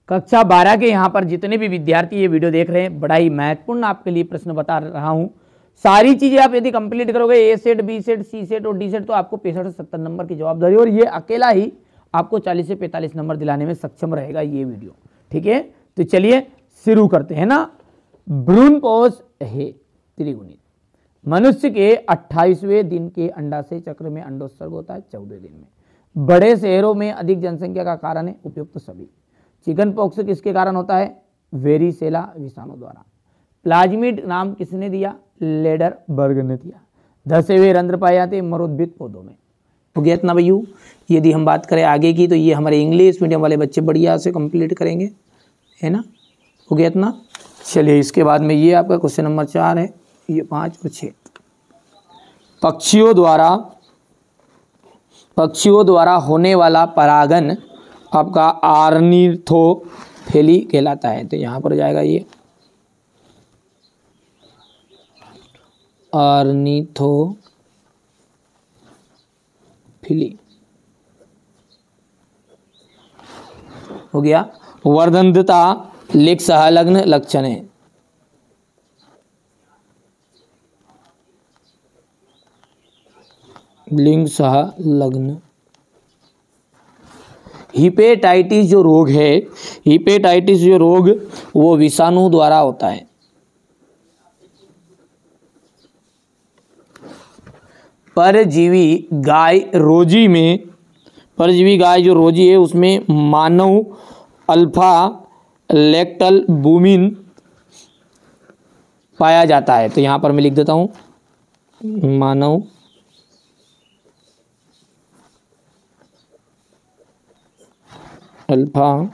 कक्षा 12 के यहाँ पर जितने भी विद्यार्थी ये वीडियो देख रहे हैं, बड़ा ही महत्वपूर्ण आपके लिए प्रश्न बता रहा हूँ। सारी चीजें आप यदि कंप्लीट करोगे, ए सेट, बी सेट, सी सेट और डी सेट, तो आपको 65 से 70 नंबर की जवाबदारी, और ये अकेला ही आपको 40 से 45 नंबर दिलाने में सक्षम रहेगा ये वीडियो। ठीक है, तो चलिए शुरू करते हैं ना। भ्रूणपोष है त्रिगुणित। मनुष्य के 28वें दिन के अंडाशय चक्र में अंडोत्सर्ग होता है 14 दिन में। बड़े शहरों में अधिक जनसंख्या का कारण है उपयुक्त सभी। चिकन पॉक्स किसके कारण होता है? वेरिसेला विषाणु द्वारा। प्लाज्मिड नाम किसने दिया? लेडरबर्ग ने दिया। धसे हुए रंध्र पाए जाते हैं मरोद्भिद पौधों में। हो गया इतना भैया। यदि हम बात करें आगे की, तो ये हमारे इंग्लिश मीडियम वाले बच्चे बढ़िया से कंप्लीट करेंगे, है ना। हो गया इतना। चलिए इसके बाद में ये आपका क्वेश्चन नंबर 4 है, ये 5 और 6। पक्षियों द्वारा होने वाला परागन आपका ऑर्निथोफेली कहलाता है। तो यहाँ पर जाएगा ये ऑर्निथोफिली। हो गया। वर्धनता लिंग सहलग्न लक्षण है। लिंग सहलग्न। हिपेटाइटिस जो रोग है, हिपेटाइटिस जो रोग वो विषाणु द्वारा होता है। परजीवी गाय रोजी में, परजीवी गाय जो रोजी है उसमें मानव अल्फा लैक्टलबुमिन पाया जाता है। तो यहाँ पर मैं लिख देता हूँ मानव अल्फा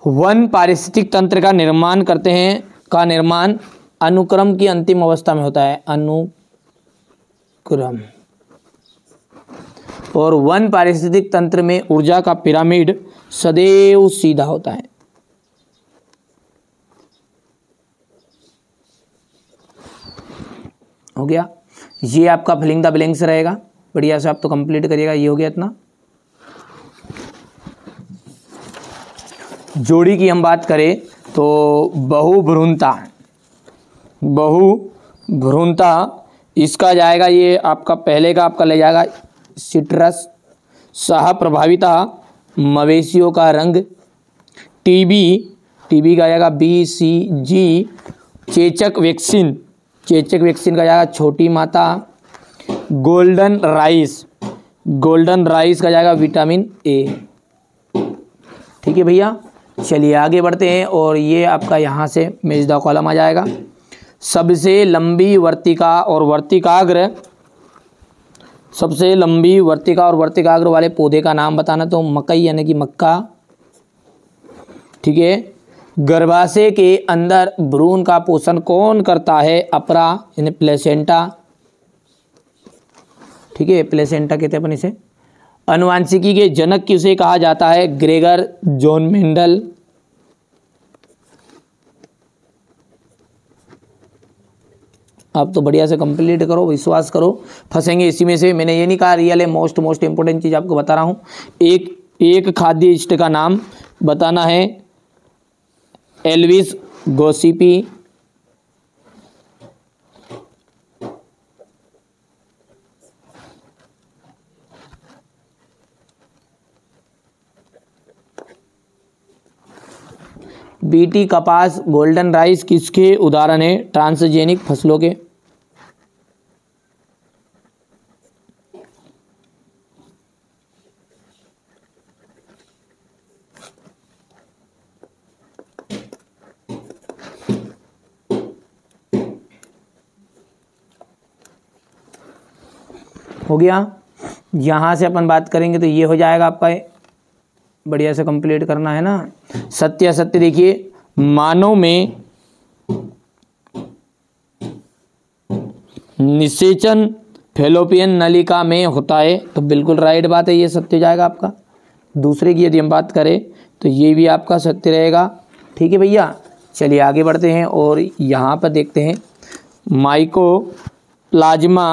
वन पारिस्थितिक तंत्र का निर्माण करते हैं, का निर्माण अनुक्रम की अंतिम अवस्था में होता है, अनुक्रम। और वन पारिस्थितिक तंत्र में ऊर्जा का पिरामिड सदैव सीधा होता है। हो गया। ये आपका फिलिंग द ब्लैंक्स रहेगा, बढ़िया से आप तो कंप्लीट करिएगा। ये हो गया इतना। जोड़ी की हम बात करें तो बहुभ्रूणता इसका जाएगा, ये आपका पहले का आपका ले जाएगा सिट्रस। सह प्रभाविता मवेशियों का रंग। टीबी का जाएगा BCG। चेचक वैक्सीन का जाएगा छोटी माता। गोल्डन राइस का जाएगा विटामिन A। ठीक है भैया, चलिए आगे बढ़ते हैं। और ये आपका यहाँ से मेजदा कॉलम आ जाएगा। सबसे लंबी वर्तिका और वर्तिकाग्र, सबसे लंबी वर्तिका और वर्तिकाग्र वाले पौधे का नाम बताना, तो मकई यानी कि मक्का। ठीक है। गर्भाशय के अंदर भ्रूण का पोषण कौन करता है? अपरा यानी प्लेसेंटा। ठीक है, प्लेसेंटा कहते हैं अपन इसे। अनुवांशिकी के जनक किसे कहा जाता है? Gregor John Mendel. आप तो बढ़िया से कंप्लीट करो, विश्वास करो, फंसेंगे इसी में से। मैंने ये नहीं कहा रियल है, मोस्ट इंपोर्टेंट चीज आपको बता रहा हूँ। एक खाद्य इष्ट का नाम बताना है। एल्विस गोसिपी। बीटी कपास, गोल्डन राइस किसके उदाहरण है? ट्रांसजेनिक फसलों के। हो गया। यहाँ से अपन बात करेंगे तो ये हो जाएगा आपका, बढ़िया से कंप्लीट करना है ना। सत्य देखिए, मानव में निषेचन फैलोपियन नलिका में होता है, तो बिल्कुल राइट बात है, ये सत्य हो जाएगा आपका। दूसरे की यदि हम बात करें तो ये भी आपका सत्य रहेगा। ठीक है भैया, चलिए आगे बढ़ते हैं और यहाँ पर देखते हैं माइकोप्लाज्मा,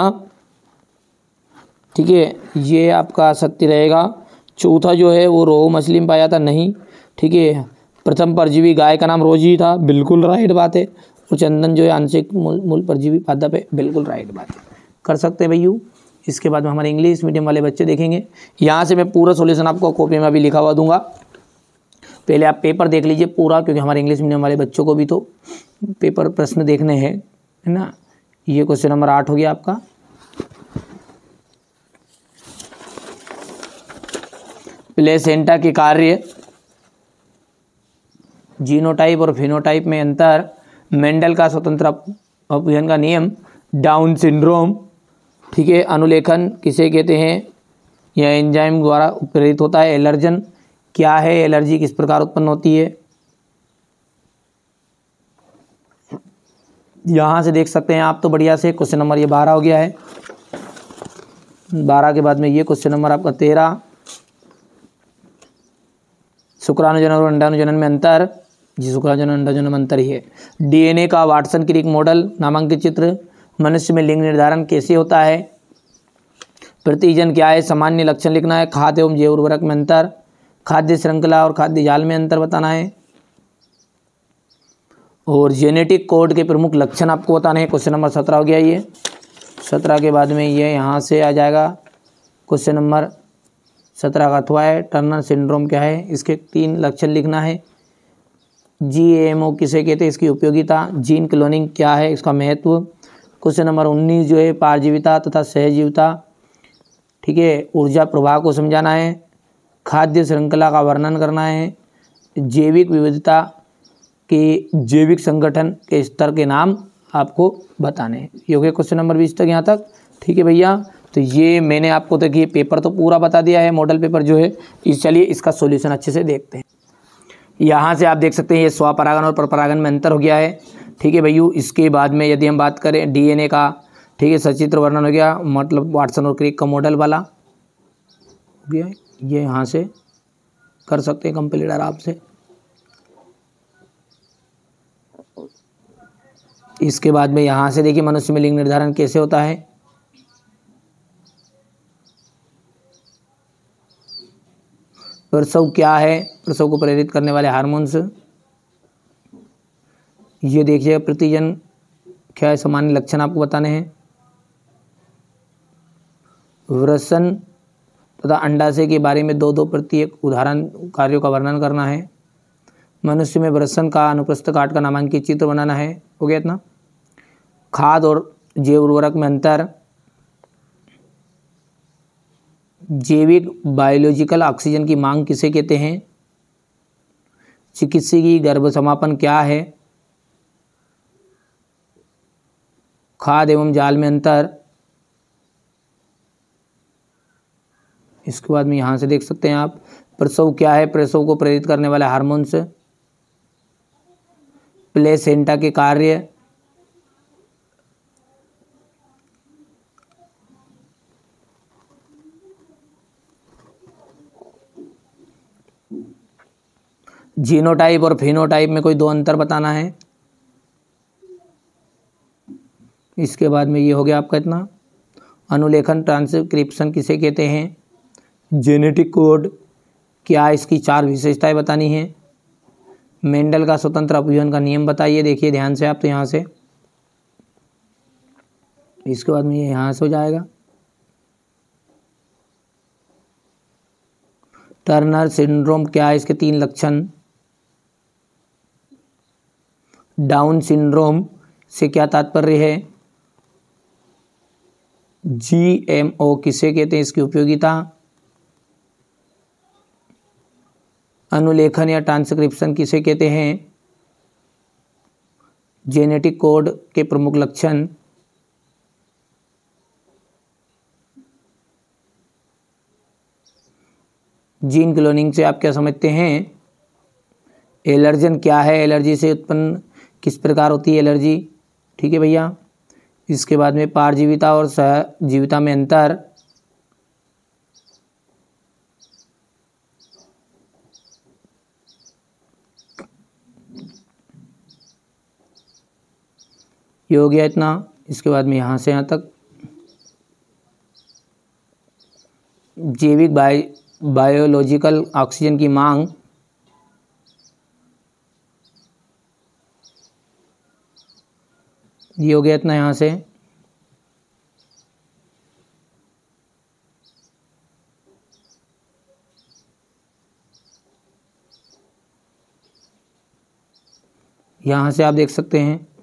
ठीक है, ये आपका सत्य रहेगा। चौथा जो है वो रोहू मछली में पाया था, नहीं, ठीक है। प्रथम परजीवी गाय का नाम रोजी था, बिल्कुल राइट बात है। और चंदन जो है आंशिक मूल परजीवी पादप है, बिल्कुल राइट बात है, कर सकते हैं भैया। इसके बाद में हमारे इंग्लिश मीडियम वाले बच्चे देखेंगे। यहाँ से मैं पूरा सॉल्यूशन आपको कॉपी में भी लिखा हुआ दूंगा, पहले आप पेपर देख लीजिए पूरा, क्योंकि हमारे इंग्लिश मीडियम वाले बच्चों को भी तो पेपर प्रश्न देखने हैं, है ना। ये क्वेश्चन नंबर 8 हो गया आपका। प्लेसेंटा के कार्य, जीनोटाइप और फिनोटाइप में अंतर, मेंडल का स्वतंत्र अपघटन का नियम, डाउन सिंड्रोम, ठीक है, अनुलेखन किसे कहते हैं, यह एंजाइम द्वारा प्रेरित होता है, एलर्जन क्या है, एलर्जी किस प्रकार उत्पन्न होती है। यहाँ से देख सकते हैं आप तो बढ़िया से, क्वेश्चन नंबर ये 12 हो गया है। 12 के बाद में ये क्वेश्चन नंबर आपका 13, शुक्राणुजनन और अंडाणुजनन में अंतर, जी शुक्राणुजनन अंडाणुजनन में अंतर ही है। डीएनए का वाटसन क्रिक मॉडल नामांकित चित्र, मनुष्य में लिंग निर्धारण कैसे होता है, प्रतिजन क्या है, सामान्य लक्षण लिखना है, खाद्य एवं जैव उर्वरक में अंतर, खाद्य श्रृंखला और खाद्य जाल में अंतर बताना है, और जेनेटिक कोड के प्रमुख लक्षण आपको बताने हैं। क्वेश्चन नंबर 17 हो गया ये। 17 के बाद में ये यहाँ से आ जाएगा क्वेश्चन नंबर 17 का अथवा है, टर्नर सिंड्रोम क्या है, इसके 3 लक्षण लिखना है। जीएमओ किसे कहते हैं, इसकी उपयोगिता, जीन क्लोनिंग क्या है, इसका महत्व। क्वेश्चन नंबर 19 जो है पारजीविता तथा सहजीविता, ठीक है, ऊर्जा प्रवाह को समझाना है, खाद्य श्रृंखला का वर्णन करना है, जैविक विविधता के जैविक संगठन के स्तर के नाम आपको बताने हैं। ये हो गया क्वेश्चन नंबर 20 तक यहाँ तक, ठीक है भैया। तो ये मैंने आपको देखिए पेपर तो पूरा बता दिया है, मॉडल पेपर जो है। इस चलिए इसका सॉल्यूशन अच्छे से देखते हैं। यहाँ से आप देख सकते हैं ये स्वपरागन और परपरागन में अंतर हो गया है, ठीक है भैया। इसके बाद में यदि हम बात करें डीएनए का, ठीक है, सचित्र वर्णन हो गया, मतलब वाटसन और क्रिक का मॉडल वाला हो गया, ये यहाँ से कर सकते हैं कंप्लीट आराम से। इसके बाद में यहाँ से देखिए मनुष्य में लिंग निर्धारण कैसे होता है, प्रसव क्या है, प्रसव को प्रेरित करने वाले हार्मोन्स, ये देखिए प्रतिजन क्या है, सामान्य लक्षण आपको बताने हैं, वृषण तथा अंडाशय के बारे में 2-2 प्रत्येक उदाहरण कार्यों का वर्णन करना है, मनुष्य में वृषण का अनुप्रस्थ काट का नामांकित चित्र बनाना है, हो गया इतना। खाद और जैव उर्वरक में अंतर, जैविक बायोलॉजिकल ऑक्सीजन की मांग किसे कहते हैं, चिकित्सकीय गर्भ समापन क्या है, खाद एवं जाल में अंतर। इसके बाद में यहाँ से देख सकते हैं आप प्रसव क्या है, प्रसव को प्रेरित करने वाले हार्मोन्स, प्लेसेंटा के कार्य, जीनोटाइप और फिनोटाइप में कोई 2 अंतर बताना है। इसके बाद में ये हो गया आपका इतना। अनुलेखन ट्रांसक्रिप्शन किसे कहते हैं, जेनेटिक कोड क्या, इसकी 4 विशेषताएं बतानी है, मेंडल का स्वतंत्र अपघटन का नियम बताइए, देखिए ध्यान से आप तो यहाँ से। इसके बाद में ये यहाँ से हो जाएगा। टर्नर सिंड्रोम क्या है, इसके 3 लक्षण, डाउन सिंड्रोम से क्या तात्पर्य है, जीएमओ किसे कहते हैं, इसकी उपयोगिता, अनुलेखन या ट्रांसक्रिप्शन किसे कहते हैं, जेनेटिक कोड के प्रमुख लक्षण, जीन क्लोनिंग से आप क्या समझते हैं, एलर्जन क्या है, एलर्जी से उत्पन्न किस प्रकार होती है एलर्जी, ठीक है भैया। इसके बाद में पारजीविता और सहजीविता में अंतर, ये हो गया इतना। इसके बाद में यहाँ से यहाँ तक जैविक बायोलॉजिकल ऑक्सीजन की मांग ये हो गया इतना यहाँ से। यहाँ से आप देख सकते हैं